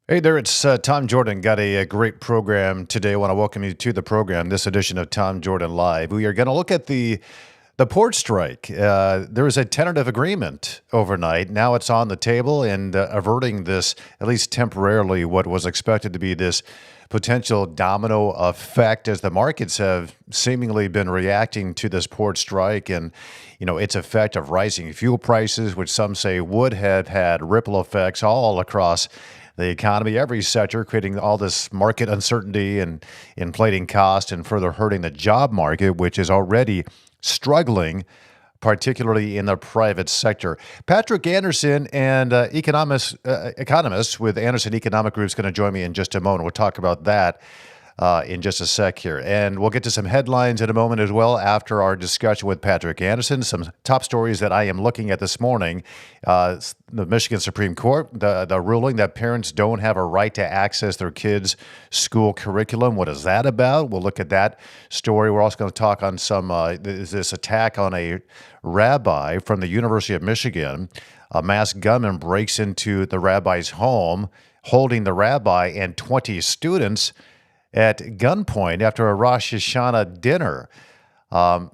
Hey there, it's Tom Jordan. Got a great program today. I want to welcome you to the program, this edition of Tom Jordan Live. We are going to look at the port strike. There was a tentative agreement overnight. Now it's on the table and averting this, at least temporarily, what was expected to be this potential domino effect as the markets have seemingly been reacting to this port strike and its effect of rising fuel prices, which some say would have had ripple effects all across the economy, every sector, creating all this market uncertainty and inflating cost and further hurting the job market, which is already struggling, particularly in the private sector. Patrick Anderson and economist with Anderson Economic Group is going to join me in just a moment. We'll talk about that in just a sec here. And we'll get to some headlines in a moment as well after our discussion with Patrick Anderson. Some top stories that I am looking at this morning. The Michigan Supreme Court, the ruling that parents don't have a right to access their kids' school curriculum. What is that about? We'll look at that story. We're also going to talk on some this attack on a rabbi from the University of Michigan. A masked gunman breaks into the rabbi's home, holding the rabbi and 20 students at gunpoint after a Rosh Hashanah dinner.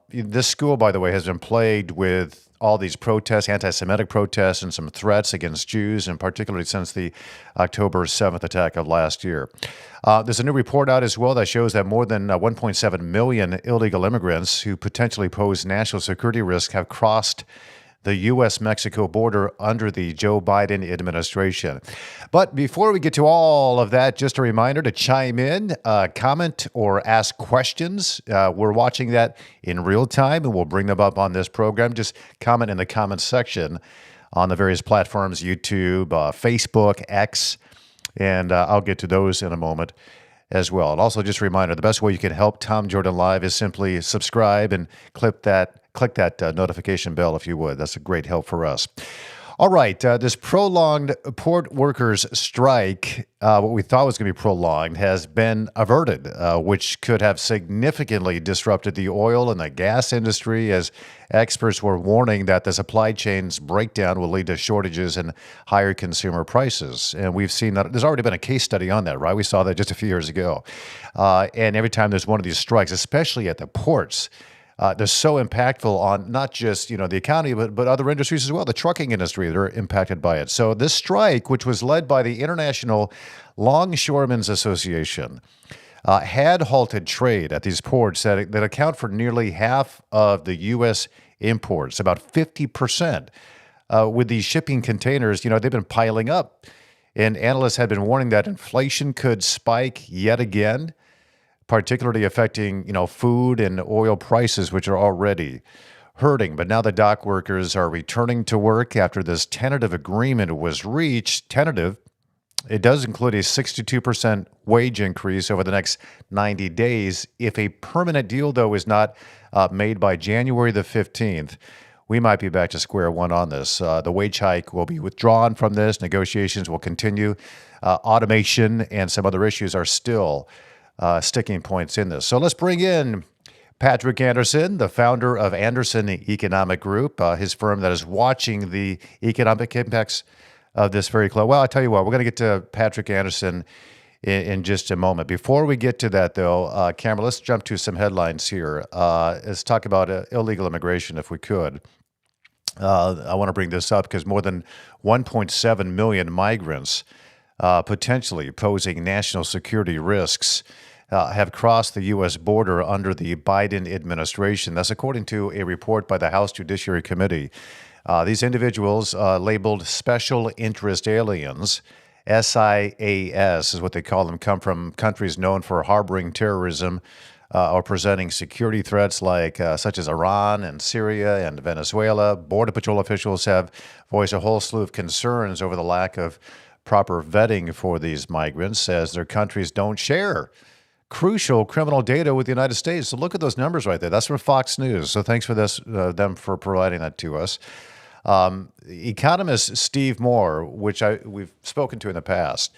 This school, by the way, has been plagued with all these protests, anti-Semitic protests, and some threats against Jews, and particularly since the October 7th attack of last year. There's a new report out as well that shows that more than 1.7 million illegal immigrants who potentially pose national security risk have crossed the U.S.-Mexico border under the Joe Biden administration. But before we get to all of that, just a reminder to chime in, comment, or ask questions. We're watching that in real time, and we'll bring them up on this program. Just comment in the comments section on the various platforms, YouTube, Facebook, X, and I'll get to those in a moment as well. And also just a reminder, the best way you can help Tom Jordan Live is simply subscribe and click that notification bell if you would. That's a great help for us. All right, this prolonged port workers strike, what we thought was going to be prolonged, has been averted, which could have significantly disrupted the oil and the gas industry, as experts were warning that the supply chain's breakdown will lead to shortages and higher consumer prices. And we've seen that. There's already been a case study on that, right? We saw that just a few years ago. And every time there's one of these strikes, especially at the ports, they're so impactful on not just the economy, but other industries as well. The trucking industry, they're impacted by it. So this strike, which was led by the International Longshoremen's Association, had halted trade at these ports that account for nearly half of the U.S. imports, about 50%. With these shipping containers, they've been piling up. And analysts had been warning that inflation could spike yet again, particularly affecting, food and oil prices, which are already hurting. But now the dock workers are returning to work after this tentative agreement was reached. Tentative, it does include a 62% wage increase over the next 90 days. If a permanent deal, though, is not made by January the 15th, we might be back to square one on this. The wage hike will be withdrawn from this. Negotiations will continue. Automation and some other issues are still sticking points in this. So let's bring in Patrick Anderson, the founder of Anderson Economic Group, his firm that is watching the economic impacts of this very close. Well, I tell you what, we're going to get to Patrick Anderson in just a moment. Before we get to that, though, Cameron, let's jump to some headlines here. Let's talk about illegal immigration, if we could. I want to bring this up because more than 1.7 million migrants potentially posing national security risks have crossed the U.S. border under the Biden administration. That's according to a report by the House Judiciary Committee. These individuals, labeled special interest aliens, SIAS is what they call them, come from countries known for harboring terrorism or presenting security threats such as Iran and Syria and Venezuela. Border Patrol officials have voiced a whole slew of concerns over the lack of proper vetting for these migrants, as their countries don't share crucial criminal data with the United States. So look at those numbers right there. That's from Fox News. So thanks for them for providing that to us. Economist Steve Moore, which we've spoken to in the past,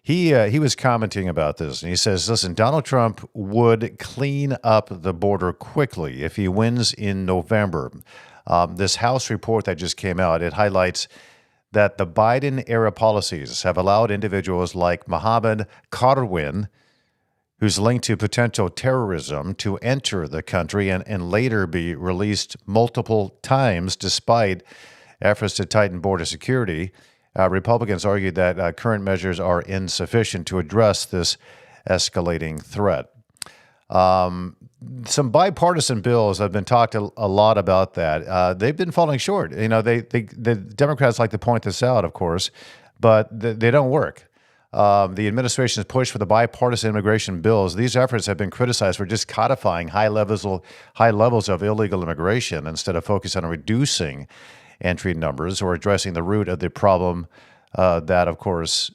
he was commenting about this, and he says, listen, Donald Trump would clean up the border quickly if he wins in November. This House report that just came out, it highlights that the Biden-era policies have allowed individuals like Mohammed Karwin, who's linked to potential terrorism, to enter the country and later be released multiple times despite efforts to tighten border security. Republicans argued that current measures are insufficient to address this escalating threat. Some bipartisan bills have been talked a lot about that. They've been falling short. The Democrats like to point this out, of course, but they don't work. The administration's push for the bipartisan immigration bills, these efforts have been criticized for just codifying high levels of illegal immigration instead of focusing on reducing entry numbers or addressing the root of the problem that, of course,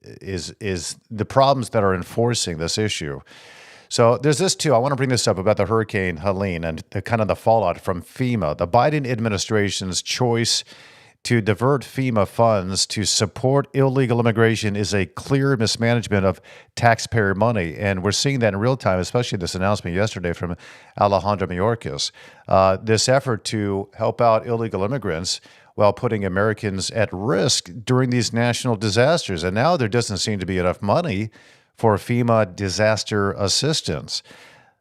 is the problems that are enforcing this issue. So there's this too. I want to bring this up about the Hurricane Helene and the fallout from FEMA. The Biden administration's choice to divert FEMA funds to support illegal immigration is a clear mismanagement of taxpayer money. And we're seeing that in real time, especially this announcement yesterday from Alejandro Mayorkas. This effort to help out illegal immigrants while putting Americans at risk during these national disasters. And now there doesn't seem to be enough money for FEMA disaster assistance.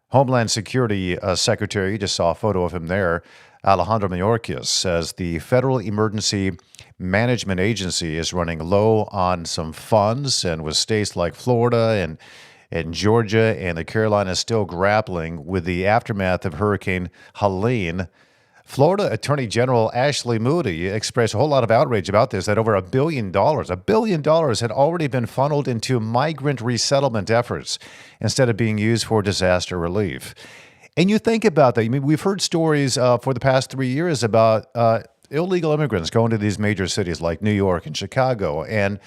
Homeland Security Secretary, you just saw a photo of him there, Alejandro Mayorkas, says the Federal Emergency Management Agency is running low on some funds, and with states like Florida and Georgia and the Carolinas still grappling with the aftermath of Hurricane Helene. Florida Attorney General Ashley Moody expressed a whole lot of outrage about this, that over $1 billion had already been funneled into migrant resettlement efforts instead of being used for disaster relief. And you think about that. I mean, we've heard stories for the past 3 years about illegal immigrants going to these major cities like New York and Chicago. And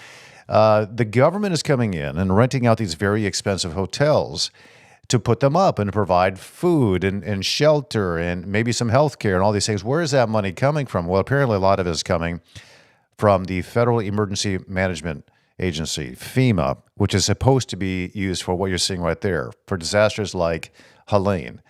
the government is coming in and renting out these very expensive hotels to put them up and to provide food and shelter and maybe some health care and all these things. Where is that money coming from? Well, apparently a lot of it is coming from the Federal Emergency Management Agency, FEMA, which is supposed to be used for what you're seeing right there, for disasters like Helene.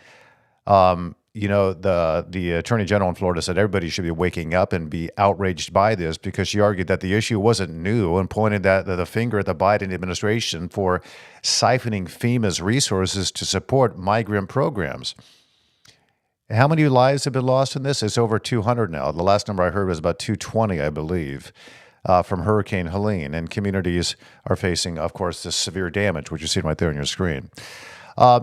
The Attorney General in Florida said everybody should be waking up and be outraged by this, because she argued that the issue wasn't new and pointed the finger at the Biden administration for siphoning FEMA's resources to support migrant programs. How many lives have been lost in this? It's over 200 now. The last number I heard was about 220, I believe, from Hurricane Helene. And communities are facing, of course, this severe damage, which you're seeing right there on your screen.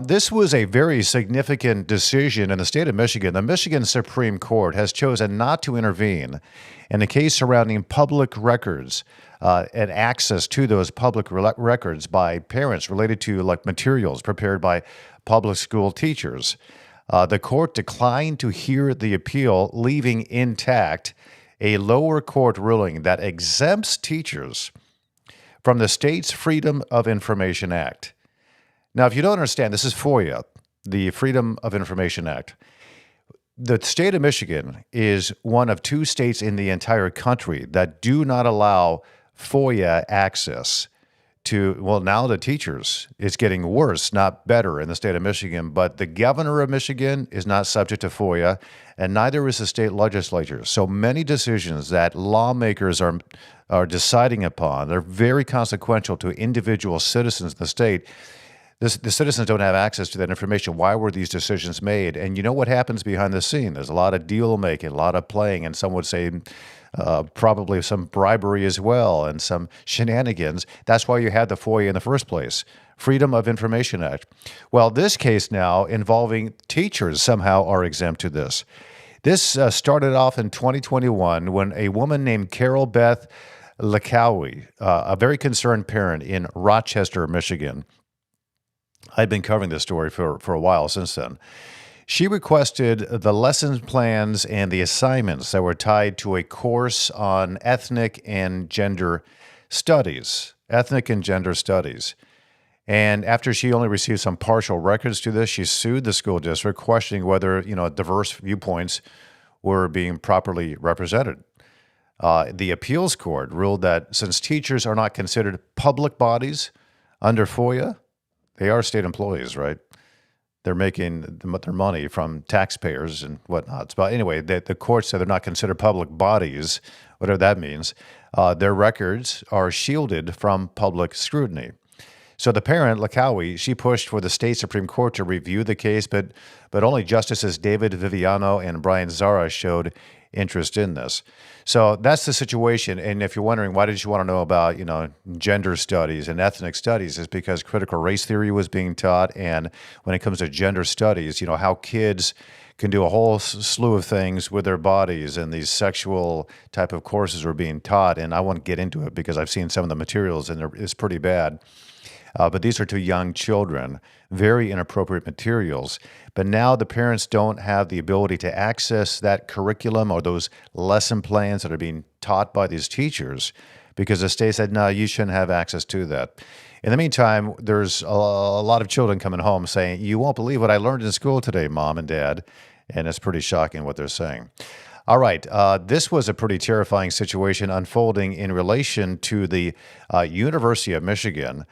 This was a very significant decision in the state of Michigan. The Michigan Supreme Court has chosen not to intervene in the case surrounding public records and access to those public records by parents related to materials prepared by public school teachers. The court declined to hear the appeal, leaving intact a lower court ruling that exempts teachers from the state's Freedom of Information Act. Now, if you don't understand, this is FOIA, the Freedom of Information Act. The state of Michigan is one of 2 states in the entire country that do not allow FOIA access to, well, now the teachers. It's getting worse, not better in the state of Michigan, but the governor of Michigan is not subject to FOIA, and neither is the state legislature. So many decisions that lawmakers are deciding upon, they're very consequential to individual citizens in the state. The citizens don't have access to that information. Why were these decisions made? And you know what happens behind the scene? There's a lot of deal making, a lot of playing, and some would say probably some bribery as well and some shenanigans. That's why you had the FOIA in the first place, Freedom of Information Act. Well, this case now involving teachers somehow are exempt to this. This started off in 2021 when a woman named Carol Beth Lacowie, a very concerned parent in Rochester, Michigan, I've been covering this story for a while since then. She requested the lesson plans and the assignments that were tied to a course on ethnic and gender studies. And after she only received some partial records to this, she sued the school district, questioning whether diverse viewpoints were being properly represented. The appeals court ruled that since teachers are not considered public bodies under FOIA, they are state employees, right? they're making their money from taxpayers and whatnot. But anyway, the courts said they're not considered public bodies, whatever that means. Their records are shielded from public scrutiny. So the parent, Lakawi, she pushed for the state Supreme Court to review the case, but only Justices David Viviano and Brian Zara showed interest in this. So that's the situation. And if you're wondering, why did you want to know about, gender studies and ethnic studies, is because critical race theory was being taught. And when it comes to gender studies, how kids can do a whole slew of things with their bodies, and these sexual type of courses were being taught. And I won't get into it because I've seen some of the materials and it's pretty bad. But these are to young children, very inappropriate materials. But now the parents don't have the ability to access that curriculum or those lesson plans that are being taught by these teachers because the state said, no, you shouldn't have access to that. In the meantime, there's a lot of children coming home saying, you won't believe what I learned in school today, Mom and Dad. And it's pretty shocking what they're saying. All right, this was a pretty terrifying situation unfolding in relation to the University of Michigan.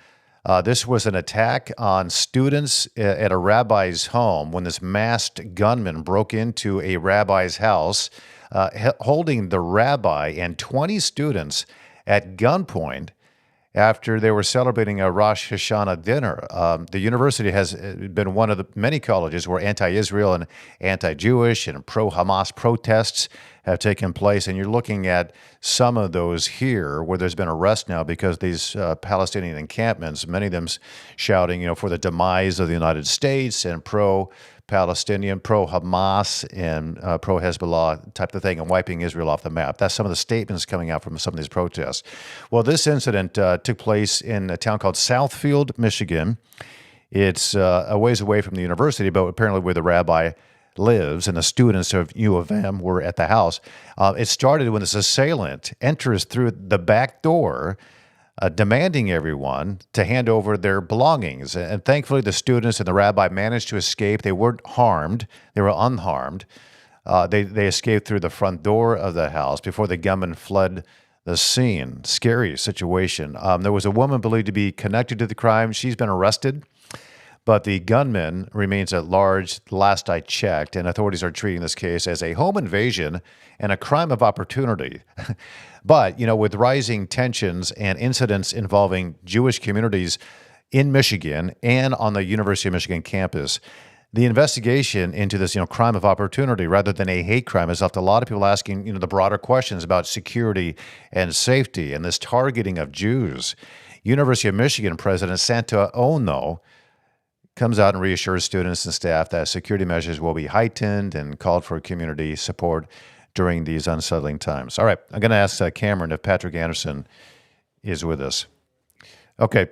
This was an attack on students at a rabbi's home when this masked gunman broke into a rabbi's house, holding the rabbi and 20 students at gunpoint after they were celebrating a Rosh Hashanah dinner. The university has been one of the many colleges where anti-Israel and anti-Jewish and pro-Hamas protests have taken place, and you're looking at some of those here where there's been arrests now because these Palestinian encampments, many of them shouting, for the demise of the United States and pro-Palestinian, pro-Hamas, and pro-Hezbollah type of thing, and wiping Israel off the map. That's some of the statements coming out from some of these protests. Well, this incident took place in a town called Southfield, Michigan. It's a ways away from the university, but apparently where the rabbi lives, and the students of U of M were at the house. It started when this assailant enters through the back door, demanding everyone to hand over their belongings. And thankfully, the students and the rabbi managed to escape. They weren't harmed. They were unharmed. They escaped through the front door of the house before the gunman fled the scene. Scary situation. There was a woman believed to be connected to the crime. She's been arrested. But the gunman remains at large, last I checked, and authorities are treating this case as a home invasion and a crime of opportunity. But, with rising tensions and incidents involving Jewish communities in Michigan and on the University of Michigan campus, the investigation into this, crime of opportunity rather than a hate crime has left a lot of people asking, the broader questions about security and safety and this targeting of Jews. University of Michigan President Santa Ono comes out and reassures students and staff that security measures will be heightened and called for community support during these unsettling times. All right, I'm going to ask Cameron if Patrick Anderson is with us. Okay.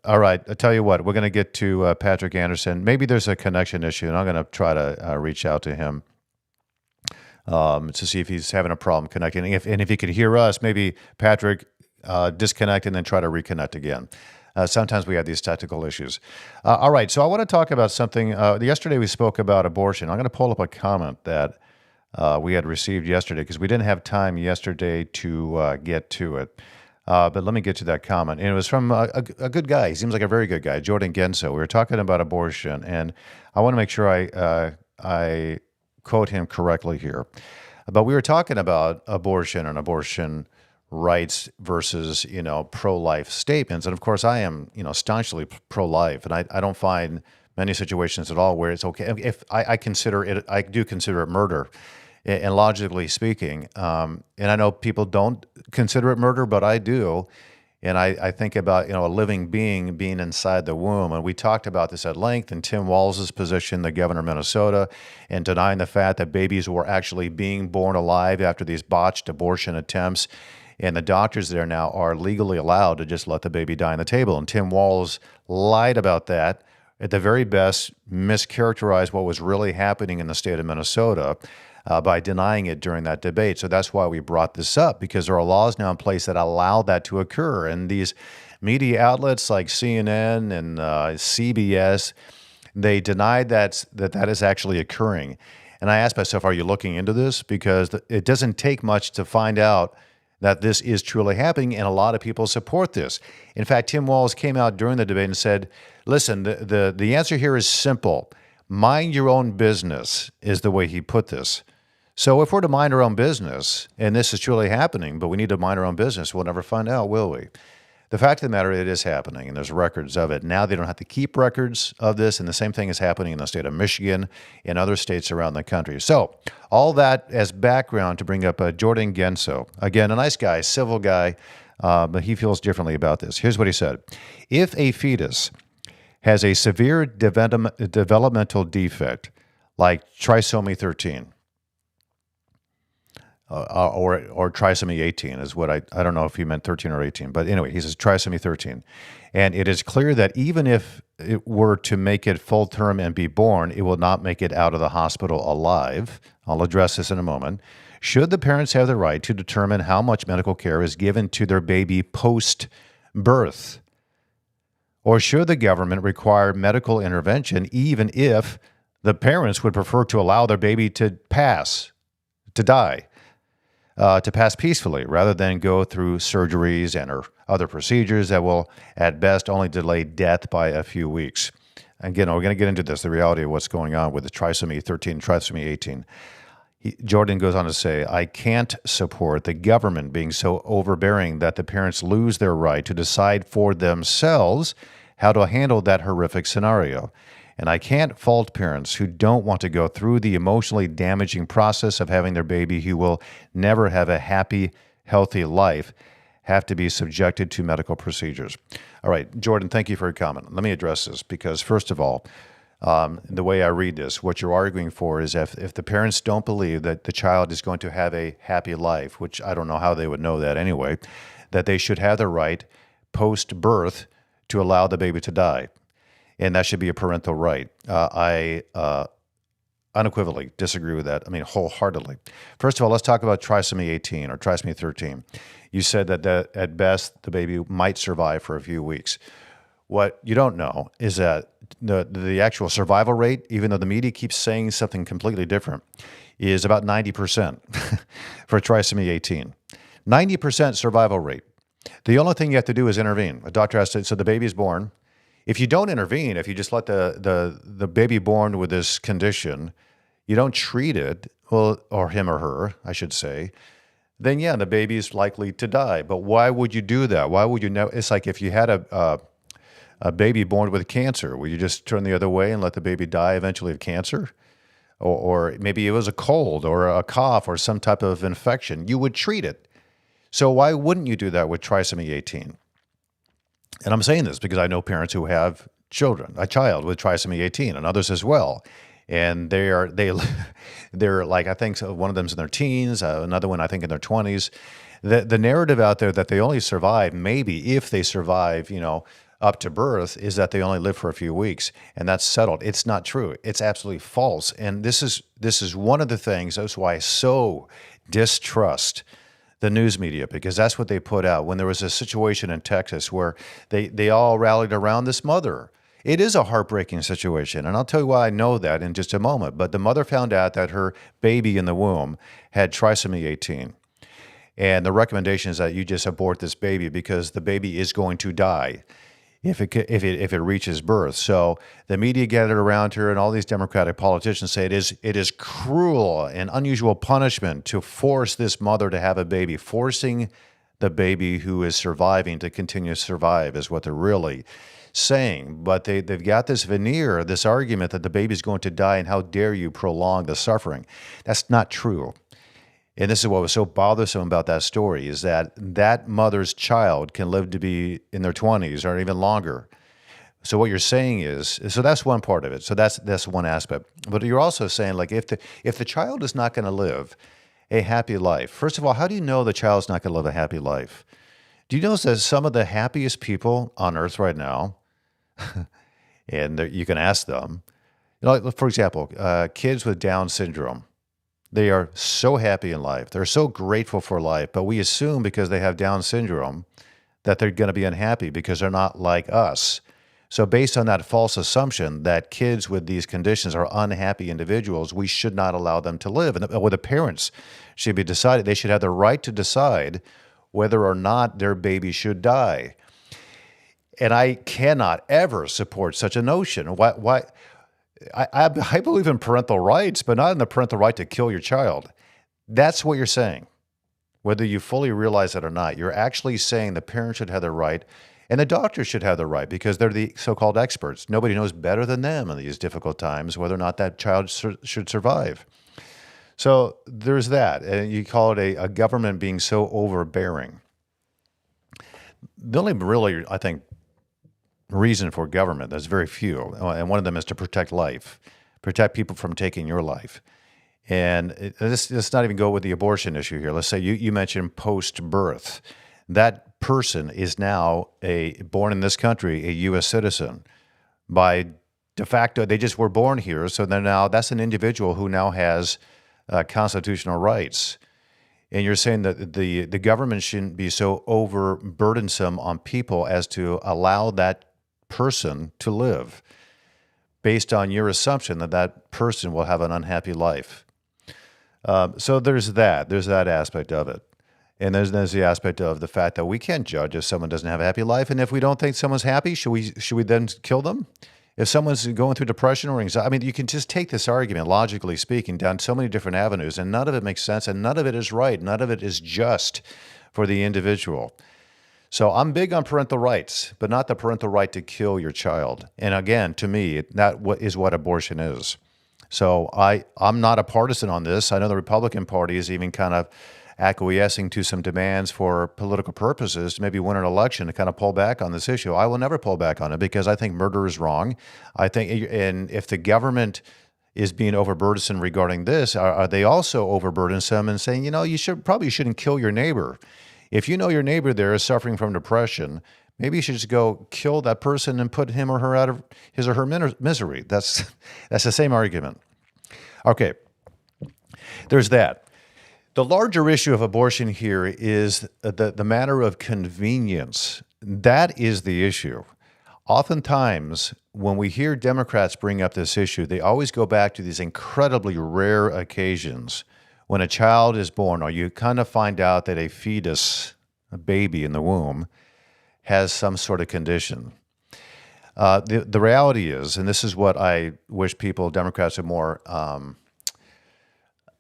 All right, I'll tell you what, we're going to get to Patrick Anderson. Maybe there's a connection issue, and I'm going to try to reach out to him to see if he's having a problem connecting. And if he could hear us, maybe Patrick disconnect and then try to reconnect again. Sometimes we have these technical issues. All right, so I want to talk about something. Yesterday we spoke about abortion. I'm going to pull up a comment that we had received yesterday because we didn't have time yesterday to get to it. But let me get to that comment. And it was from a good guy. He seems like a very good guy, Jordan Genso. We were talking about abortion, and I want to make sure I quote him correctly here. But we were talking about abortion and abortion rights versus, pro-life statements. And of course, I am, staunchly pro-life, and I don't find many situations at all where it's okay. If I do consider it murder, and logically speaking, and I know people don't consider it murder, but I do. And I think about, a living being inside the womb. And we talked about this at length in Tim Walz's position, the governor of Minnesota, and denying the fact that babies were actually being born alive after these botched abortion attempts. And the doctors there now are legally allowed to just let the baby die on the table. And Tim Walz lied about that. At the very best, mischaracterized what was really happening in the state of Minnesota by denying it during that debate. So that's why we brought this up, because there are laws now in place that allow that to occur. And these media outlets like CNN and CBS, they denied that is actually occurring. And I asked myself, are you looking into this? Because it doesn't take much to find out that this is truly happening, and a lot of people support this. In fact, Tim Walz came out during the debate and said, listen, the answer here is simple. Mind your own business is the way he put this. So if we're to mind our own business, and this is truly happening, but we need to mind our own business, we'll never find out, will we? The fact of the matter, it is happening, and there's records of it. Now they don't have to keep records of this, and the same thing is happening in the state of Michigan and other states around the country. So all that as background to bring up Jordan Genso. Again, a nice guy, civil guy, but he feels differently about this. Here's what he said. If a fetus has a severe developmental defect, like trisomy 13, or trisomy 18 is what I don't know if he meant 13 or 18, but anyway, he says trisomy 13. And it is clear that even if it were to make it full term and be born, it will not make it out of the hospital alive. I'll address this in a moment. Should the parents have the right to determine how much medical care is given to their baby post-birth? Or should the government require medical intervention even if the parents would prefer to allow their baby to die? To pass peacefully rather than go through surgeries and or other procedures that will, at best, only delay death by a few weeks. Again, we're going to get into this, the reality of what's going on with the trisomy 13 and trisomy 18. Jordan goes on to say, I can't support the government being so overbearing that the parents lose their right to decide for themselves how to handle that horrific scenario. And I can't fault parents who don't want to go through the emotionally damaging process of having their baby who will never have a happy, healthy life have to be subjected to medical procedures. All right, Jordan, thank you for your comment. Let me address this because, first of all, the way I read this, what you're arguing for is if the parents don't believe that the child is going to have a happy life, which I don't know how they would know that anyway, that they should have the right post-birth to allow the baby to die. And that should be a parental right. I unequivocally disagree with that. I mean, wholeheartedly. First of all, let's talk about trisomy 18 or trisomy 13. You said that at best, the baby might survive for a few weeks. What you don't know is that the actual survival rate, even though the media keeps saying something completely different, is about 90% for trisomy 18. 90% survival rate. The only thing you have to do is intervene. A doctor has to, so the baby is born. If you don't intervene, if you just let the baby born with this condition, you don't treat it, well, or him or her, I should say, then yeah, the baby is likely to die. But why would you do that? Why would you know? It's like if you had a baby born with cancer, would you just turn the other way and let the baby die eventually of cancer? Or maybe it was a cold or a cough or some type of infection. You would treat it. So why wouldn't you do that with trisomy 18? And I'm saying this because I know parents who have a child with trisomy 18 and others as well. And they're like, I think one of them's in their teens, another one I think in their 20s. The narrative out there that they only survive, maybe if they survive, up to birth, is that they only live for a few weeks, and that's settled. It's not true. It's absolutely false. And this is one of the things, that's why I so distrust the news media, because that's what they put out. When there was a situation in Texas where they all rallied around this mother. It is a heartbreaking situation, and I'll tell you why I know that in just a moment. But the mother found out that her baby in the womb had trisomy 18. And the recommendation is that you just abort this baby because the baby is going to die if it reaches birth. So the media gathered around her, and all these Democratic politicians say it is cruel and unusual punishment to force this mother to have a baby. Forcing the baby who is surviving to continue to survive is what they're really saying. But they've got this veneer, this argument that the baby's going to die, and how dare you prolong the suffering. That's not true. And this is what was so bothersome about that story, is that mother's child can live to be in their 20s or even longer. So what you're saying is, so that's one part of it. So that's one aspect. But you're also saying, like, if the child is not going to live a happy life, first of all, how do you know the child's not going to live a happy life? Do you know that some of the happiest people on earth right now, and you can ask them, for example, kids with Down syndrome, they are so happy in life. They're so grateful for life, but we assume because they have Down syndrome that they're going to be unhappy because they're not like us. So based on that false assumption that kids with these conditions are unhappy individuals, we should not allow them to live. And the parents should be decided. They should have the right to decide whether or not their baby should die. And I cannot ever support such a notion. I believe in parental rights, but not in the parental right to kill your child. That's what you're saying. Whether you fully realize it or not, you're actually saying the parents should have the right and the doctors should have the right because they're the so-called experts. Nobody knows better than them in these difficult times whether or not that child should survive. So there's that. And you call it a government being so overbearing. The only really, I think, reason for government, there's very few, and one of them is to protect life, protect people from taking your life. And let's not even go with the abortion issue here. Let's say you mentioned post-birth. That person is now born in this country, a U.S. citizen. By de facto, they just were born here, so that's an individual who now has constitutional rights. And you're saying that the government shouldn't be so overburdensome on people as to allow that person to live based on your assumption that that person will have an unhappy life. So there's that aspect of it. And there's the aspect of the fact that we can't judge if someone doesn't have a happy life. And if we don't think someone's happy, should we then kill them? If someone's going through depression or anxiety, I mean, you can just take this argument, logically speaking, down so many different avenues, and none of it makes sense, and none of it is right. None of it is just for the individual. So I'm big on parental rights, but not the parental right to kill your child. And again, to me, that is what abortion is. So I'm not a partisan on this. I know the Republican Party is even kind of acquiescing to some demands for political purposes to maybe win an election to kind of pull back on this issue. I will never pull back on it because I think murder is wrong. I think, and if the government is being overburdensome regarding this, are they also overburdensome and saying, you probably shouldn't kill your neighbor? If you know your neighbor there is suffering from depression, maybe you should just go kill that person and put him or her out of his or her misery. That's the same argument. Okay, there's that. The larger issue of abortion here is the matter of convenience. That is the issue. Oftentimes, when we hear Democrats bring up this issue, they always go back to these incredibly rare occasions when a child is born, or you kind of find out that a fetus, a baby in the womb, has some sort of condition. The reality is, and this is what I wish Democrats would more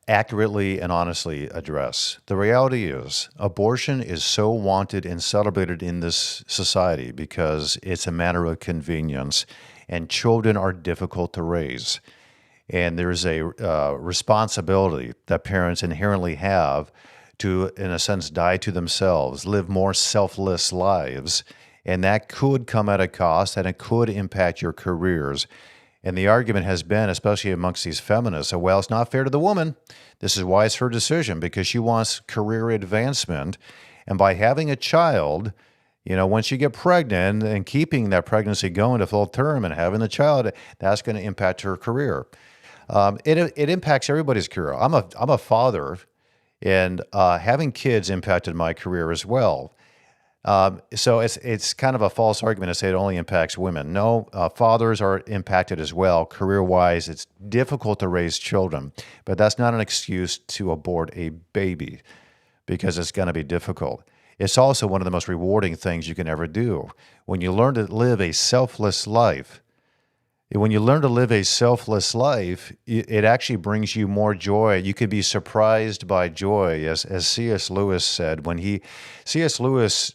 accurately and honestly address. The reality is, abortion is so wanted and celebrated in this society because it's a matter of convenience, and children are difficult to raise. And there's a responsibility that parents inherently have to, in a sense, die to themselves, live more selfless lives. And that could come at a cost, and it could impact your careers. And the argument has been, especially amongst these feminists, well, it's not fair to the woman. This is why it's her decision, because she wants career advancement. And by having a child, once you get pregnant and keeping that pregnancy going to full term and having the child, that's going to impact her career. It impacts everybody's career. I'm a father, and having kids impacted my career as well. So it's kind of a false argument to say it only impacts women. No, fathers are impacted as well. Career-wise, it's difficult to raise children, but that's not an excuse to abort a baby because it's going to be difficult. It's also one of the most rewarding things you can ever do. When you learn to live a selfless life, it actually brings you more joy. You could be surprised by joy, as C.S. Lewis said. C.S. Lewis,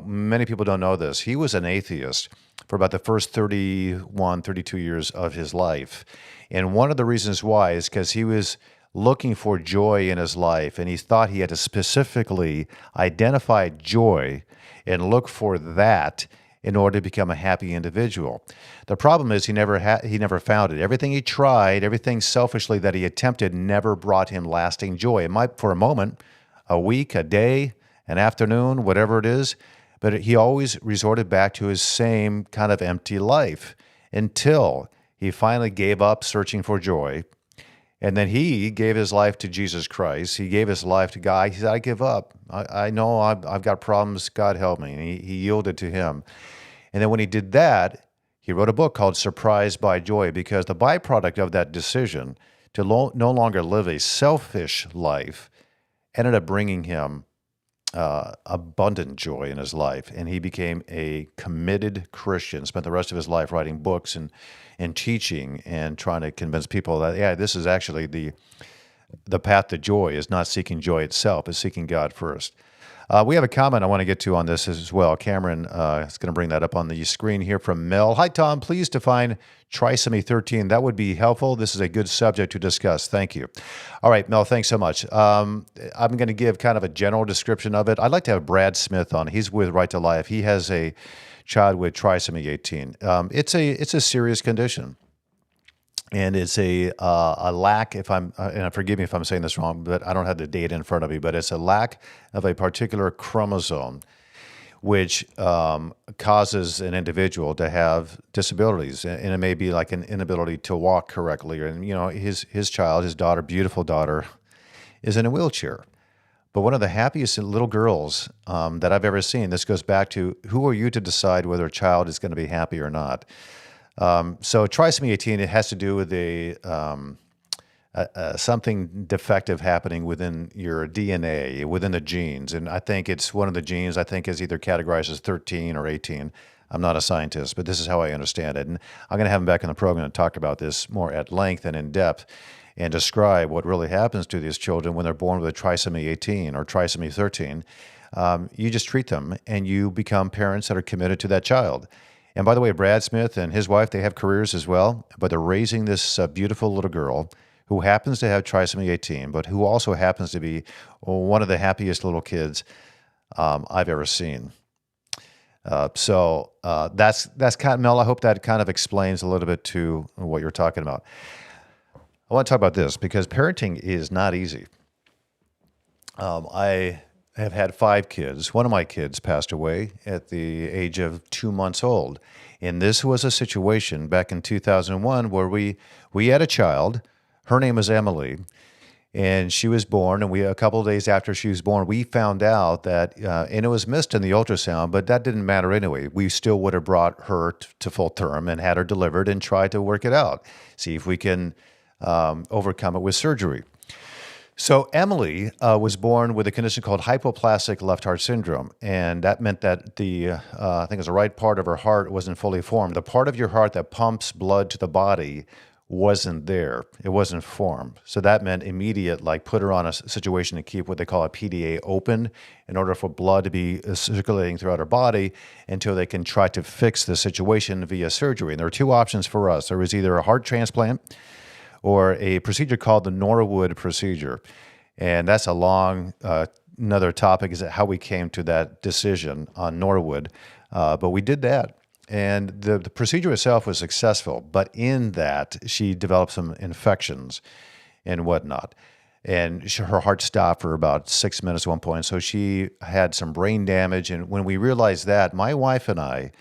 many people don't know this, he was an atheist for about the first 32 years of his life. And one of the reasons why is because he was looking for joy in his life, and he thought he had to specifically identify joy and look for that in order to become a happy individual. The problem is he never found it. Everything he tried, everything selfishly that he attempted never brought him lasting joy. It might for a moment, a week, a day, an afternoon, whatever it is, but he always resorted back to his same kind of empty life until he finally gave up searching for joy. And then he gave his life to Jesus Christ. He gave his life to God. He said, I give up. I know I've got problems. God help me. And he yielded to him. And then when he did that, he wrote a book called Surprised by Joy, because the byproduct of that decision to no longer live a selfish life ended up bringing him abundant joy in his life, and he became a committed Christian. Spent the rest of his life writing books and teaching and trying to convince people that this is actually the path to joy is not seeking joy itself, is seeking God first. We have a comment I want to get to on this as well. Cameron is going to bring that up on the screen here from Mel. Hi, Tom. Please define trisomy 13. That would be helpful. This is a good subject to discuss. Thank you. All right, Mel, thanks so much. I'm going to give kind of a general description of it. I'd like to have Brad Smith on. He's with Right to Life. He has a child with trisomy 18. It's a serious condition. And it's a lack, and forgive me if I'm saying this wrong, but I don't have the data in front of me, but it's a lack of a particular chromosome, which causes an individual to have disabilities. And it may be like an inability to walk correctly. And, his child, his daughter, beautiful daughter, is in a wheelchair. But one of the happiest little girls that I've ever seen, this goes back to who are you to decide whether a child is going to be happy or not? So trisomy 18, it has to do with something defective happening within your DNA, within the genes. And I think it's one of the genes I think is either categorized as 13 or 18. I'm not a scientist, but this is how I understand it. And I'm going to have him back in the program and talk about this more at length and in depth and describe what really happens to these children when they're born with a trisomy 18 or trisomy 13. You just treat them and you become parents that are committed to that child. And by the way, Brad Smith and his wife, they have careers as well, but they're raising this beautiful little girl who happens to have trisomy 18, but who also happens to be one of the happiest little kids I've ever seen. So that's kind of, Mel, I hope that kind of explains a little bit to what you're talking about. I want to talk about this because parenting is not easy. I have had 5 kids. One of my kids passed away at the age of 2 months old. And this was a situation back in 2001 where we had a child. Her name was Emily. And she was born, and a couple of days after she was born, we found out that, and it was missed in the ultrasound, but that didn't matter anyway. We still would have brought her to full term and had her delivered and tried to work it out, see if we can overcome it with surgery. So Emily was born with a condition called hypoplastic left heart syndrome, and that meant that I think it was the right part of her heart wasn't fully formed. The part of your heart that pumps blood to the body wasn't there. It wasn't formed. So that meant immediate, put her on a situation to keep what they call a PDA open in order for blood to be circulating throughout her body until they can try to fix the situation via surgery. And there were 2 options for us. There was either a heart transplant or a procedure called the Norwood procedure. And that's a long, another topic is how we came to that decision on Norwood. But we did that. And the procedure itself was successful, but in that, she developed some infections and whatnot. And her heart stopped for about 6 minutes at one point. So she had some brain damage. And when we realized that, my wife and I,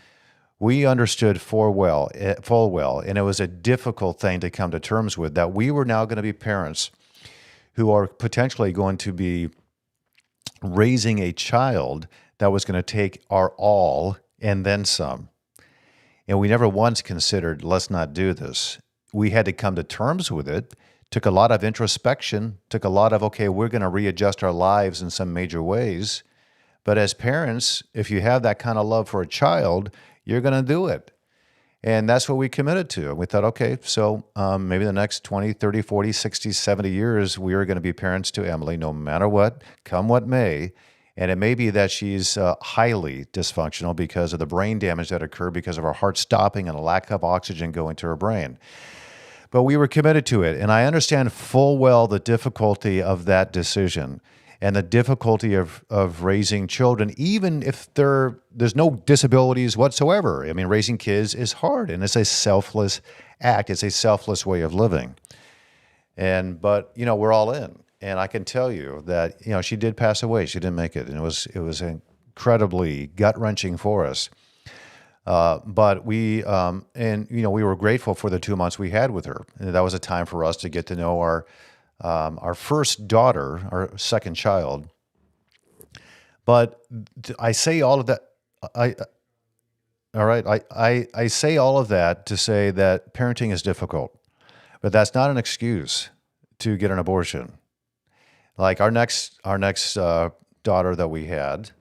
we understood full well, and it was a difficult thing to come to terms with, that we were now going to be parents who are potentially going to be raising a child that was going to take our all and then some. And we never once considered, let's not do this. We had to come to terms with it. Took a lot of introspection, took a lot of, okay, we're going to readjust our lives in some major ways. But as parents, if you have that kind of love for a child, you're going to do it. And that's what we committed to. And we thought, okay, so maybe the next 20, 30, 40, 60, 70 years, we are going to be parents to Emily, no matter what, come what may. And it may be that she's highly dysfunctional because of the brain damage that occurred because of her heart stopping and a lack of oxygen going to her brain. But we were committed to it. And I understand full well the difficulty of that decision and the difficulty of raising children, even if there's no disabilities whatsoever. I mean, raising kids is hard, and it's a selfless act. It's a selfless way of living. But we're all in. And I can tell you that, she did pass away. She didn't make it. And it was incredibly gut-wrenching for us. But we were grateful for the 2 months we had with her. And that was a time for us to get to know our first daughter, our second child. But I say all of that. I say all of that to say that parenting is difficult, but that's not an excuse to get an abortion. Like our next daughter that we had,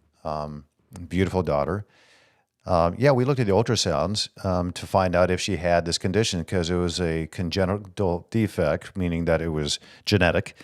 beautiful daughter, yeah, we looked at the ultrasounds to find out if she had this condition because it was a congenital defect, meaning that it was genetic.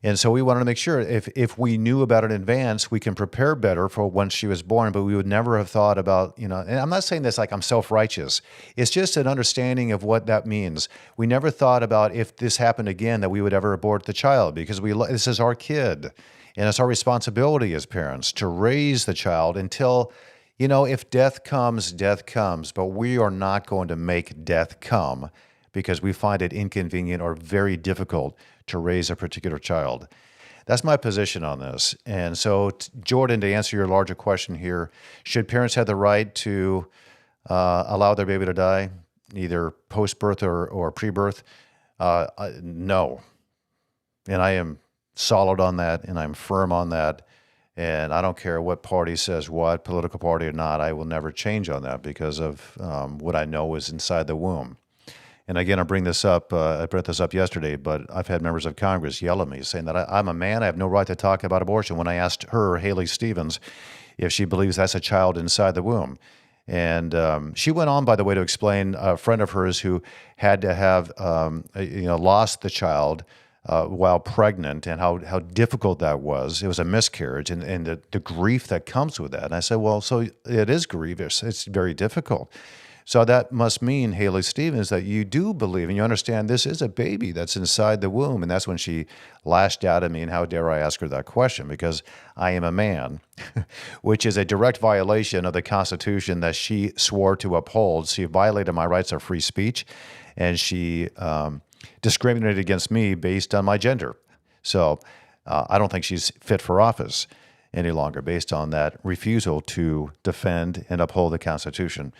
And so we wanted to make sure if we knew about it in advance, we can prepare better for when she was born, but we would never have thought about, and I'm not saying this like I'm self-righteous. It's just an understanding of what that means. We never thought about if this happened again that we would ever abort the child because this is our kid. And it's our responsibility as parents to raise the child until, if death comes, death comes. But we are not going to make death come because we find it inconvenient or very difficult to raise a particular child. That's my position on this. And so, Jordan, to answer your larger question here, should parents have the right to allow their baby to die, either post-birth or pre-birth? No. And I am solid on that, and I'm firm on that. And I don't care what party says what, political party or not, I will never change on that because of what I know is inside the womb. And again, I brought this up yesterday, but I've had members of Congress yell at me saying that I'm a man, I have no right to talk about abortion when I asked her, Haley Stevens, if she believes that's a child inside the womb. And she went on, by the way, to explain a friend of hers who had to have, lost the child while pregnant and how difficult that was. It was a miscarriage and the grief that comes with that. And I said, well, so it is grievous. It's very difficult. So that must mean, Haley Stevens, that you do believe and you understand this is a baby that's inside the womb. And that's when she lashed out at me, and how dare I ask her that question, because I am a man, which is a direct violation of the Constitution that she swore to uphold. She violated my rights of free speech, and she discriminated against me based on my gender. So I don't think she's fit for office any longer based on that refusal to defend and uphold the Constitution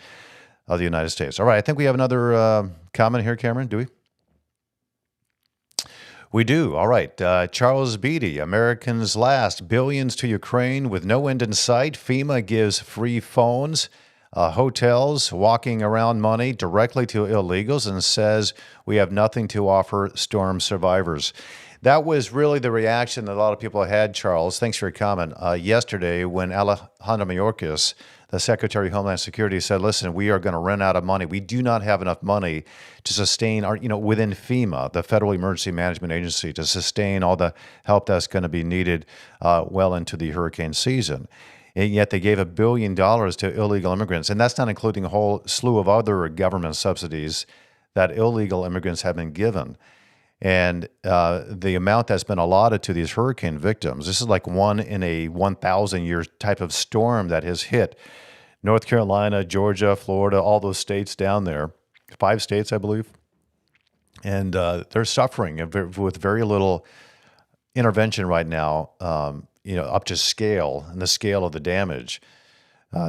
of the United States. All right, I think we have another comment here, Cameron, do we? We do. All right. Charles Beatty, Americans last, billions to Ukraine with no end in sight. FEMA gives free phones, hotels, walking around money directly to illegals, and says we have nothing to offer storm survivors. That was really the reaction that a lot of people had, Charles. Thanks for your comment. Yesterday, when Alejandro Mayorkas, the Secretary of Homeland Security, said, listen, we are going to run out of money. We do not have enough money to sustain our, within FEMA, the Federal Emergency Management Agency, to sustain all the help that's going to be needed well into the hurricane season. And yet they gave $1 billion to illegal immigrants. And that's not including a whole slew of other government subsidies that illegal immigrants have been given. And the amount that's been allotted to these hurricane victims, this is like one in a 1,000-year type of storm that has hit North Carolina, Georgia, Florida, all those states down there, 5 states, I believe. And they're suffering with very little intervention right now, up to scale and the scale of the damage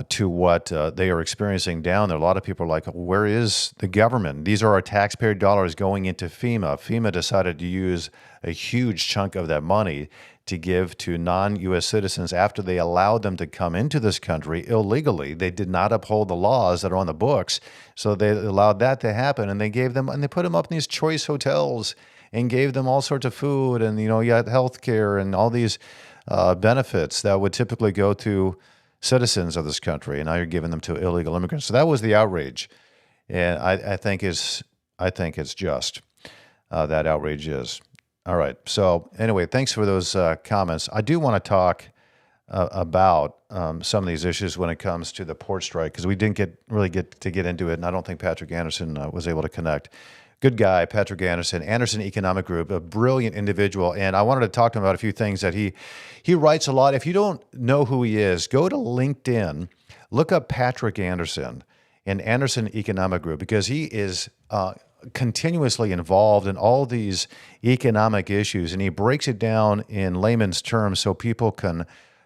to what they are experiencing down there. A lot of people are like, where is the government? These are our taxpayer dollars going into FEMA. FEMA decided to use a huge chunk of that money to give to non-U.S. citizens after they allowed them to come into this country illegally. They did not uphold the laws that are on the books, so they allowed that to happen, and they put them up in these choice hotels and gave them all sorts of food, and you had health care and all these benefits that would typically go to citizens of this country, and now you're giving them to illegal immigrants. So that was the outrage, and I think it's just that outrage is. All right. So anyway, thanks for those comments. I do want to talk about some of these issues when it comes to the port strike, because we didn't really get into it, and I don't think Patrick Anderson was able to connect. Good guy, Patrick Anderson, Anderson Economic Group, a brilliant individual. And I wanted to talk to him about a few things that he writes a lot. If you don't know who he is, go to LinkedIn, look up Patrick Anderson and Anderson Economic Group, because he is continuously involved in all these economic issues, and he breaks it down in layman's terms so people can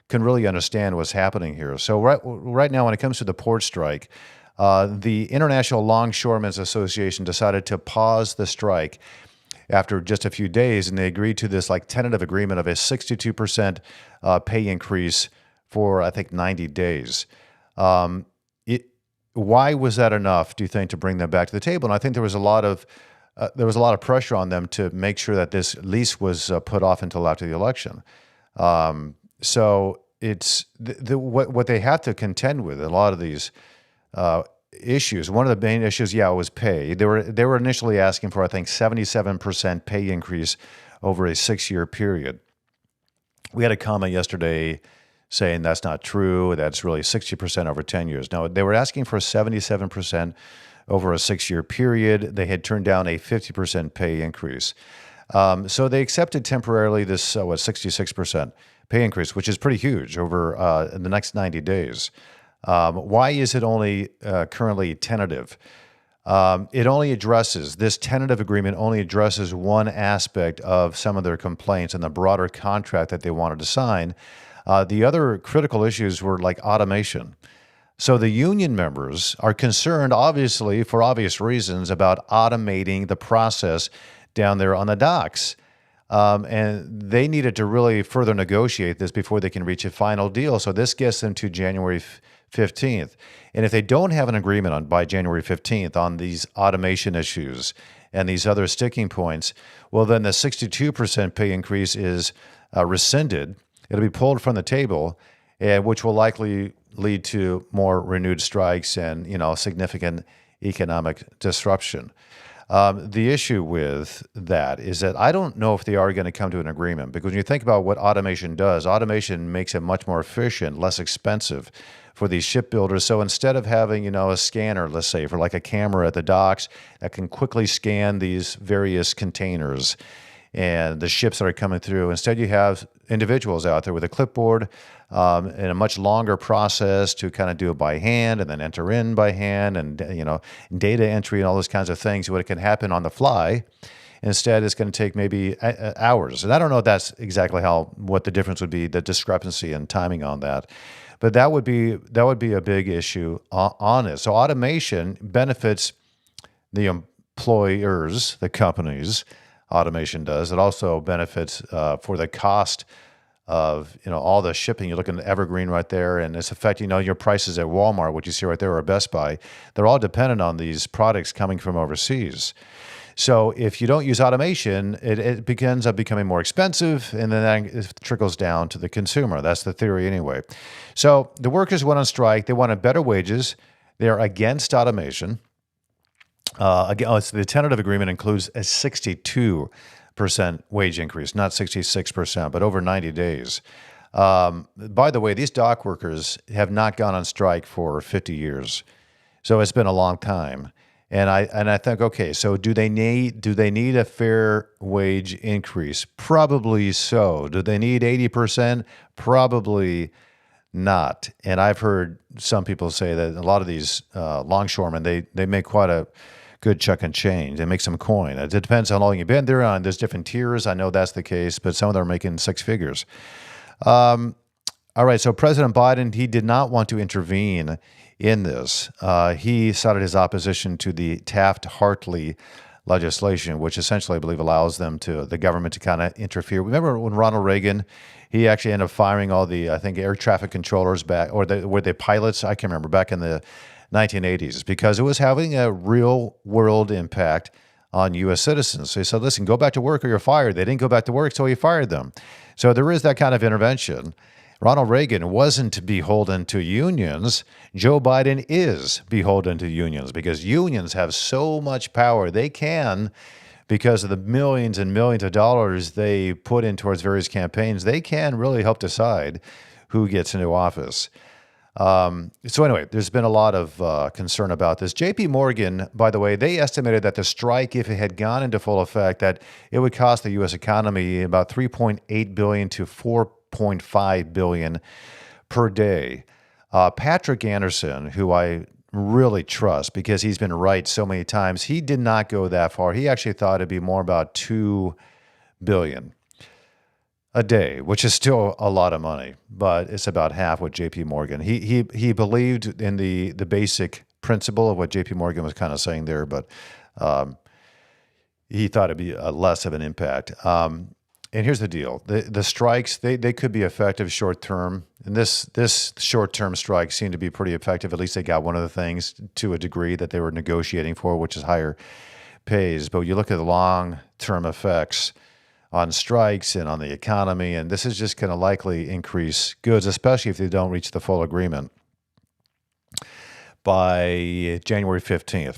really understand what's happening here. So right now, when it comes to the port strike, the International Longshoremen's Association decided to pause the strike after just a few days, and they agreed to this tentative agreement of a 62% pay increase for, I think, 90 days. Why was that enough, do you think, to bring them back to the table? And I think there was a lot of pressure on them to make sure that this lease was put off until after the election. So it's what they have to contend with a lot of these uh, issues. One of the main issues, was pay. They were initially asking for, I think, 77% pay increase over a 6-year period. We had a comment yesterday saying that's not true. That's really 60% over 10 years. No, they were asking for 77% over a 6-year period. They had turned down a 50% pay increase. So they accepted temporarily this 66% pay increase, which is pretty huge over in the next 90 days. Why is it only currently tentative? This tentative agreement only addresses one aspect of some of their complaints in the broader contract that they wanted to sign. The other critical issues were like automation. So the union members are concerned, obviously, for obvious reasons, about automating the process down there on the docks. And they needed to really further negotiate this before they can reach a final deal. So this gets them to January 15th. And if they don't have an agreement by January 15th on these automation issues and these other sticking points, well, then the 62% pay increase is rescinded. It'll be pulled from the table, which will likely lead to more renewed strikes and, significant economic disruption. The issue with that is that I don't know if they are going to come to an agreement, because when you think about what automation does, automation makes it much more efficient, less expensive for these shipbuilders. So instead of having, a scanner, let's say, for like a camera at the docks that can quickly scan these various containers and the ships that are coming through, instead you have individuals out there with a clipboard and a much longer process to kind of do it by hand and then enter in by hand and, data entry and all those kinds of things. What it can happen on the fly. Instead, it's going to take maybe hours. And I don't know if that's exactly what the difference would be, the discrepancy in timing on that. But that would be a big issue on it. So automation benefits the employers, the companies. Automation does. It also benefits for the cost of all the shipping. You're looking at Evergreen right there, and it's affecting your prices at Walmart, what you see right there, or Best Buy. They're all dependent on these products coming from overseas. So if you don't use automation, it begins up becoming more expensive, and then it trickles down to the consumer. That's the theory anyway. So the workers went on strike. They wanted better wages. They're against automation. The tentative agreement includes a 62% wage increase, not 66%, but over 90 days. By the way, these dock workers have not gone on strike for 50 years. So it's been a long time. And I think, okay, so do they need a fair wage increase? Probably so. Do they need 80%? Probably not. And I've heard some people say that a lot of these longshoremen, they make quite a good chuck and change. They make some coin. It depends on how long you've been there. There's different tiers. I know that's the case, but some of them are making 6 figures. All right, so President Biden, he did not want to intervene in this. He cited his opposition to the Taft-Hartley legislation, which essentially, I believe, allows the government to kind of interfere. Remember when Ronald Reagan, he actually ended up firing all the, I think, air traffic controllers back, or were they pilots? I can't remember, back in the 1980s, because it was having a real world impact on U.S. citizens. So he said, listen, go back to work or you're fired. They didn't go back to work, so he fired them. So there is that kind of intervention. Ronald Reagan wasn't beholden to unions. Joe Biden is beholden to unions, because unions have so much power. They can, because of the millions and millions of dollars they put in towards various campaigns, they can really help decide who gets into office. So anyway, there's been a lot of concern about this. J.P. Morgan, by the way, they estimated that the strike, if it had gone into full effect, that it would cost the U.S. economy about $3.8 billion to $4.5 billion per day. Patrick Anderson, who I really trust because he's been right so many times, he did not go that far. He actually thought it'd be more about $2 billion a day, which is still a lot of money, but it's about half what J.P. Morgan. He believed in the basic principle of what J.P. Morgan was kind of saying there, but he thought it'd be less of an impact. And here's the deal: the strikes, they could be effective short term, and this short term strike seemed to be pretty effective. At least they got one of the things to a degree that they were negotiating for, which is higher pays. But you look at the long term effects. on strikes and on the economy. And this is just going to likely increase goods, especially if they don't reach the full agreement by January 15th.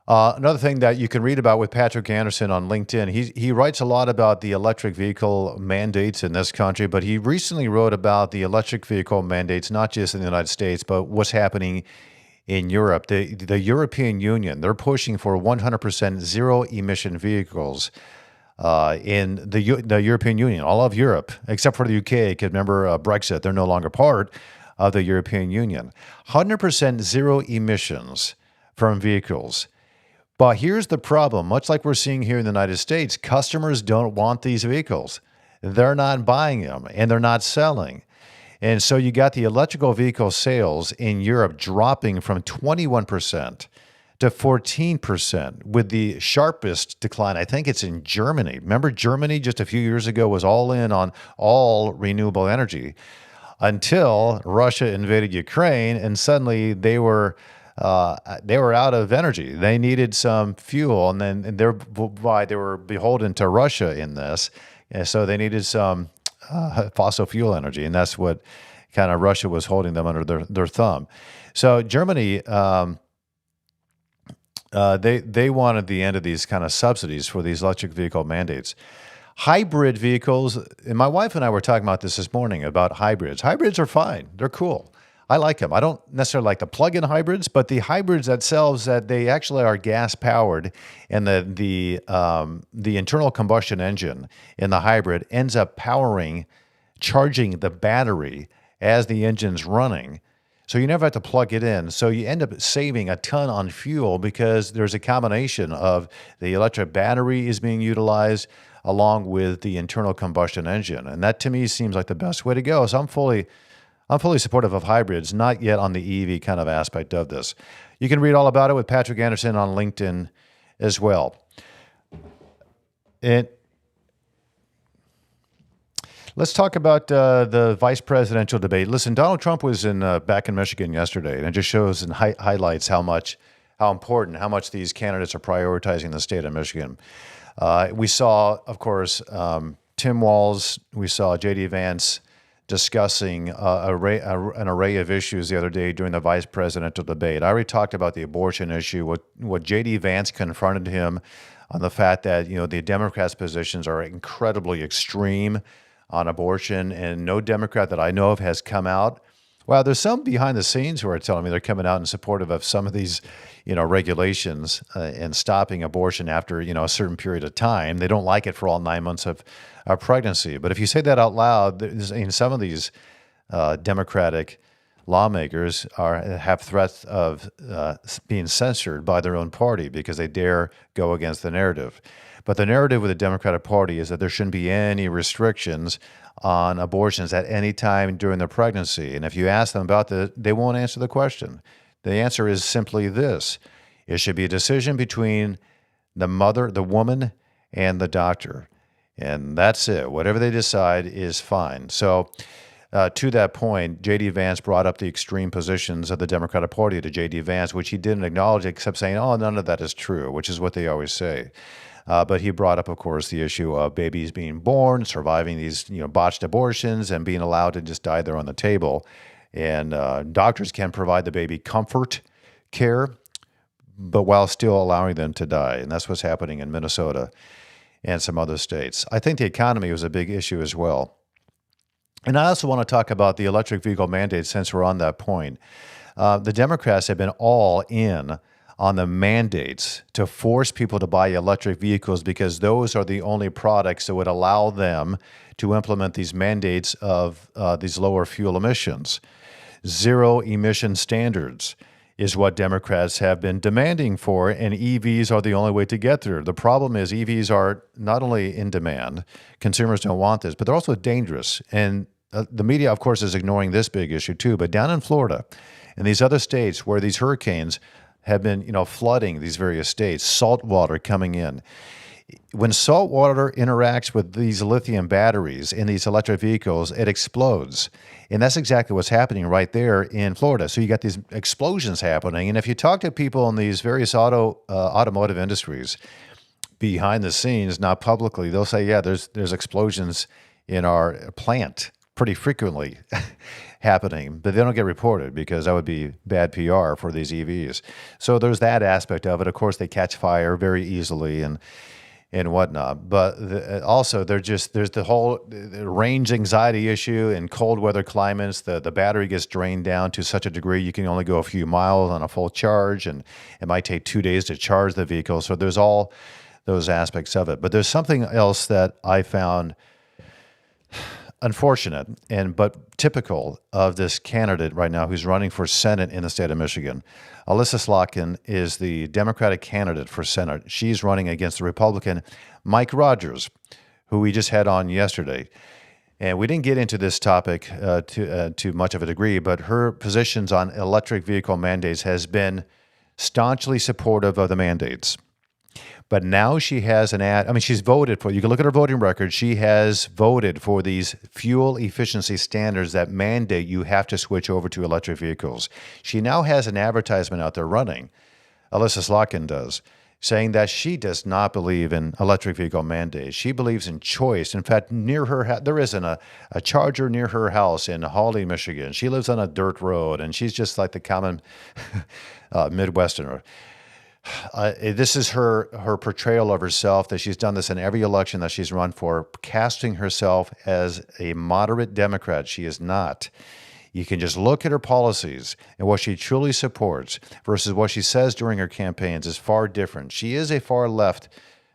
Another thing that you can read about with Patrick Anderson on LinkedIn, he writes a lot about the electric vehicle mandates in this country, but he recently wrote about the electric vehicle mandates, not just in the United States, but what's happening in Europe. The European Union, they're pushing for 100% zero-emission vehicles in the European Union, all of Europe, except for the UK, because remember Brexit, they're no longer part of the European Union. 100% zero emissions from vehicles. But here's the problem. Much like we're seeing here in the United States, customers don't want these vehicles. They're not buying them, and they're not selling. And so you got the electrical vehicle sales in Europe dropping from 21% to 14%, with the sharpest decline. I think it's in Germany. Remember, Germany just a few years ago was all in on all renewable energy until Russia invaded Ukraine, and suddenly they were out of energy. They needed some fuel, and then thereby they were beholden to Russia in this. And so they needed some fossil fuel energy, and that's what kind of Russia was holding them under their thumb. So Germany, they wanted the end of these kind of subsidies for these electric vehicle mandates. Hybrid vehicles, and my wife and I were talking about this morning about hybrids. Hybrids are fine. They're cool. I like them. I don't necessarily like the plug-in hybrids, but the hybrids themselves, that they actually are gas-powered, and the internal combustion engine in the hybrid ends up charging the battery as the engine's running. So you never have to plug it in. So you end up saving a ton on fuel because there's a combination of the electric battery is being utilized along with the internal combustion engine. And that to me seems like the best way to go. So I'm fully supportive of hybrids, not yet on the EV kind of aspect of this. You can read all about it with Patrick Anderson on LinkedIn as well. Let's talk about the vice presidential debate. Listen, Donald Trump was back in Michigan yesterday, and it just shows and highlights how important, how much these candidates are prioritizing the state of Michigan. We saw, of course, Tim Walz. We saw J.D. Vance discussing an array of issues the other day during the vice presidential debate. I already talked about the abortion issue. What J.D. Vance confronted him on the fact that the Democrats' positions are incredibly extreme on abortion, and no Democrat that I know of has come out. Well, there's some behind the scenes who are telling me they're coming out in support of some of these, regulations and stopping abortion after, a certain period of time. They don't like it for all 9 months of pregnancy. But if you say that out loud, some of these Democratic lawmakers have threats of being censored by their own party because they dare go against the narrative. But the narrative with the Democratic Party is that there shouldn't be any restrictions on abortions at any time during their pregnancy. And if you ask them about that, they won't answer the question. The answer is simply this: it should be a decision between the mother, the woman, and the doctor. And that's it. Whatever they decide is fine. So to that point, J.D. Vance brought up the extreme positions of the Democratic Party to J.D. Vance, which he didn't acknowledge except saying, oh, none of that is true, which is what they always say. But he brought up, of course, the issue of babies being born, surviving these botched abortions, and being allowed to just die there on the table. And doctors can provide the baby comfort care, but while still allowing them to die. And that's what's happening in Minnesota and some other states. I think the economy was a big issue as well. And I also want to talk about the electric vehicle mandate since we're on that point. The Democrats have been all in on the mandates to force people to buy electric vehicles because those are the only products that would allow them to implement these mandates of these lower fuel emissions. Zero-emission standards is what Democrats have been demanding for, and EVs are the only way to get there. The problem is EVs are not only in demand, consumers don't want this, but they're also dangerous. And the media, of course, is ignoring this big issue too. But down in Florida and these other states where these hurricanes have been, flooding these various states, salt water coming in. When salt water interacts with these lithium batteries in these electric vehicles, it explodes. And that's exactly what's happening right there in Florida. So you got these explosions happening. And if you talk to people in these various automotive industries, behind the scenes, not publicly, they'll say, yeah, there's explosions in our plant pretty frequently happening, but they don't get reported because that would be bad PR for these EVs. So there's that aspect of it. Of course, they catch fire very easily and whatnot. But also, there's the whole range anxiety issue in cold weather climates. The battery gets drained down to such a degree you can only go a few miles on a full charge, and it might take 2 days to charge the vehicle. So there's all those aspects of it. But there's something else that I found unfortunate but typical of this candidate right now who's running for Senate in the state of Michigan. Alyssa Slotkin is the Democratic candidate for Senate. She's running against the Republican Mike Rogers, who we just had on yesterday. And we didn't get into this topic to much of a degree, but her positions on electric vehicle mandates has been staunchly supportive of the mandates. But now she has an ad. I mean, she's voted for, you can look at her voting record. She has voted for these fuel efficiency standards that mandate you have to switch over to electric vehicles. She now has an advertisement out there running, Alyssa Slotkin does, saying that she does not believe in electric vehicle mandates. She believes in choice. In fact, near her, there isn't a charger near her house in Hawley, Michigan. She lives on a dirt road, and she's just like the common Midwesterner. This is her portrayal of herself, that she's done this in every election that she's run for, casting herself as a moderate Democrat. She is not. You can just look at her policies and what she truly supports versus what she says during her campaigns is far different. She is a far left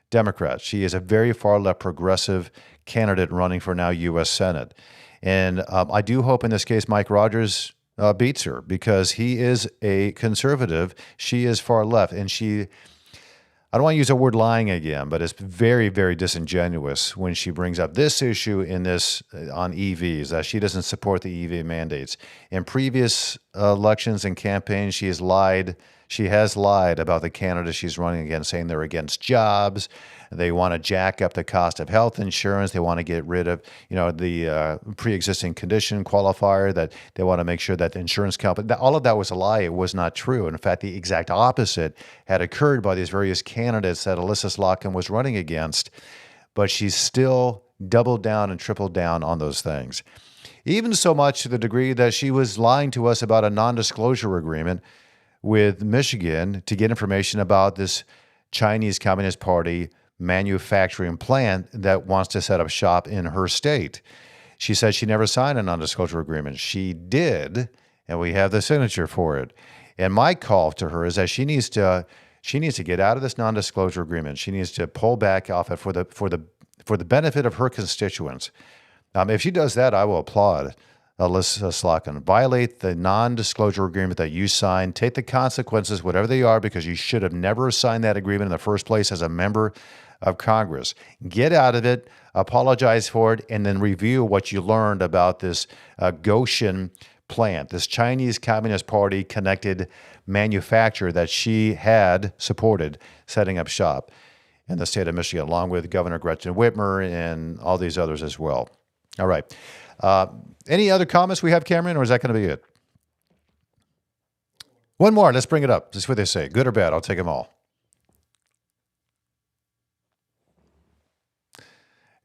Democrat. She is a very far left progressive candidate running for now U.S. Senate. And I do hope in this case Mike Rogers beats her because he is a conservative. She is far left. And I don't want to use the word lying again, but it's very, very disingenuous when she brings up this issue on EVs, that she doesn't support the EV mandates. In previous elections and campaigns, she has lied. She has lied about the candidates she's running against, saying they're against jobs. They want to jack up the cost of health insurance. They want to get rid of, the pre-existing condition qualifier. That they want to make sure that the insurance company. All of that was a lie. It was not true. And in fact, the exact opposite had occurred by these various candidates that Alyssa Slotkin was running against. But she's still doubled down and tripled down on those things. Even so much to the degree that she was lying to us about a non-disclosure agreement with Michigan to get information about this Chinese Communist Party manufacturing plant that wants to set up shop in her state. She said she never signed a non-disclosure agreement. She did, and we have the signature for it. And my call to her is that she needs to get out of this non-disclosure agreement. She needs to pull back off it for the benefit of her constituents. If she does that, I will applaud Alyssa Slotkin. Violate the non-disclosure agreement that you signed. Take the consequences, whatever they are, because you should have never signed that agreement in the first place as a member of Congress. Get out of it, apologize for it, and then review what you learned about this Goshen plant, this Chinese Communist Party connected manufacturer that she had supported setting up shop in the state of Michigan, along with Governor Gretchen Whitmer and all these others as well. All right. Any other comments we have, Cameron, or is that going to be it? One more. Let's bring it up. That's what they say. Good or bad, I'll take them all.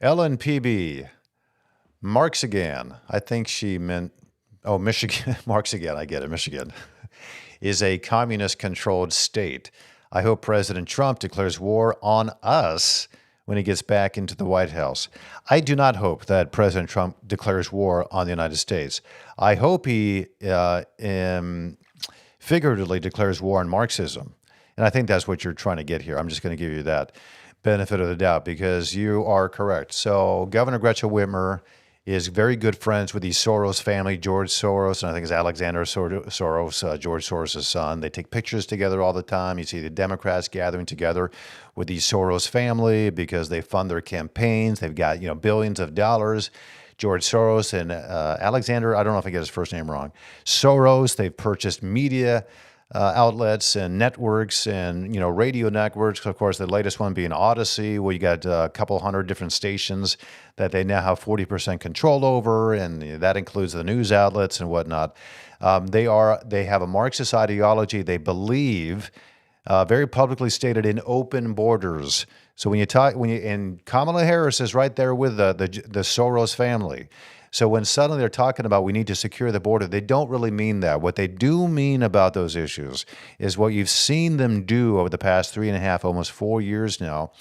Ellen PB. Marks again. I think she meant, Michigan. Marks again. I get it. Michigan is a communist-controlled state. I hope President Trump declares war on us when he gets back into the White House. I do not hope that President Trump declares war on the United States. I hope he figuratively declares war on Marxism. And I think that's what you're trying to get here. I'm just going to give you that benefit of the doubt because you are correct. So Governor Gretchen Whitmer is very good friends with the Soros family, George Soros, and I think it's Alexander Soros, George Soros' son. They take pictures together all the time. You see the Democrats gathering together with the Soros family because they fund their campaigns. They've got, billions of dollars. George Soros and Alexander, I don't know if I get his first name wrong, Soros, they've purchased media outlets and networks and, radio networks. Of course, the latest one being Odyssey, where you got a couple hundred different stations that they now have 40% control over, and that includes the news outlets and whatnot. They have a Marxist ideology. They believe, very publicly stated, in open borders. So and Kamala Harris is right there with the Soros family. So when suddenly they're talking about we need to secure the border, they don't really mean that. What they do mean about those issues is what you've seen them do over the past 3.5, almost 4 years now,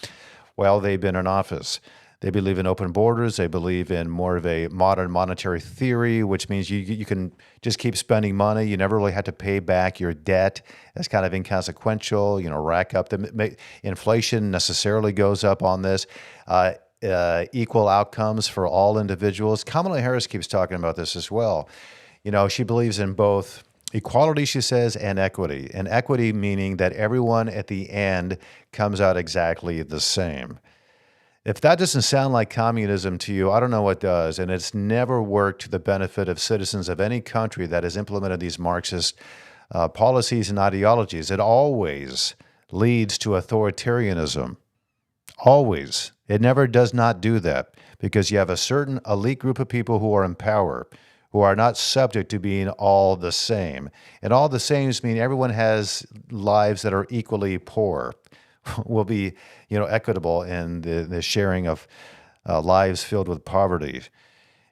while they've been in office. They believe in open borders. They believe in more of a modern monetary theory, which means you can just keep spending money. You never really have to pay back your debt. That's kind of inconsequential. Rack up inflation necessarily goes up on this. Equal outcomes for all individuals. Kamala Harris keeps talking about this as well. She believes in both equality, she says, and equity. And equity meaning that everyone at the end comes out exactly the same. If that doesn't sound like communism to you, I don't know what does. And it's never worked to the benefit of citizens of any country that has implemented these Marxist policies and ideologies. It always leads to authoritarianism. Always. It never does not do that because you have a certain elite group of people who are in power, who are not subject to being all the same. And all the sames mean everyone has lives that are equally poor, will be, equitable in the sharing of lives filled with poverty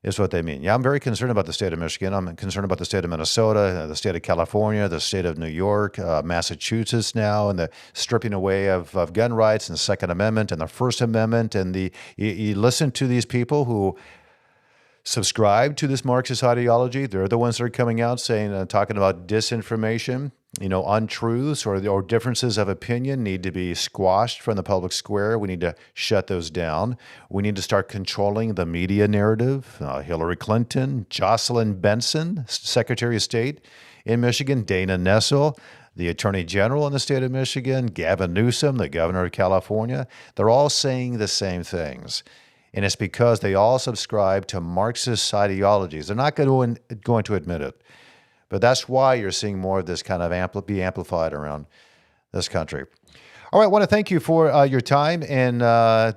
is what they mean. Yeah, I'm very concerned about the state of Michigan. I'm concerned about the state of Minnesota, the state of California, the state of New York, Massachusetts now, and the stripping away of gun rights and the Second Amendment and the First Amendment. And you listen to these people who subscribe to this Marxist ideology. They're the ones that are coming out saying, talking about disinformation, untruths or differences of opinion need to be squashed from the public square. We need to shut those down. We need to start controlling the media narrative. Hillary Clinton, Jocelyn Benson, Secretary of State in Michigan, Dana Nessel, the Attorney General in the state of Michigan, Gavin Newsom, the governor of California. They're all saying the same things. And it's because they all subscribe to Marxist ideologies. They're not going to admit it. But that's why you're seeing more of this kind of be amplified around this country. All right, I want to thank you for your time in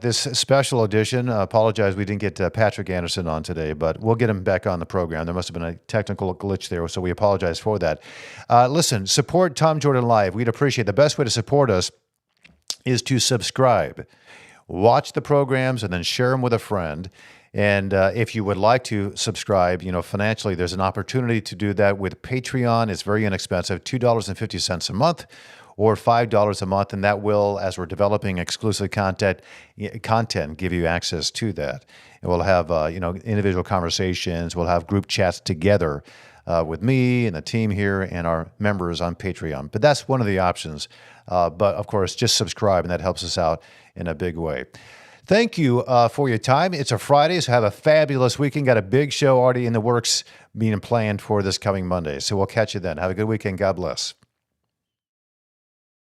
this special edition. Apologize we didn't get Patrick Anderson on today, but we'll get him back on the program. There must have been a technical glitch there, so we apologize for that. Listen, support Tom Jordan Live. We'd appreciate the best way to support us is to subscribe. Watch the programs and then share them with a friend. And if you would like to subscribe, financially, there's an opportunity to do that with Patreon. It's very inexpensive, $2.50 a month or $5 a month. And that will, as we're developing exclusive content, give you access to that. And we'll have, individual conversations. We'll have group chats together with me and the team here and our members on Patreon. But that's one of the options. But of course, just subscribe, and that helps us out in a big way. Thank you for your time. It's a Friday, so have a fabulous weekend. Got a big show already in the works being planned for this coming Monday. So we'll catch you then. Have a good weekend. God bless.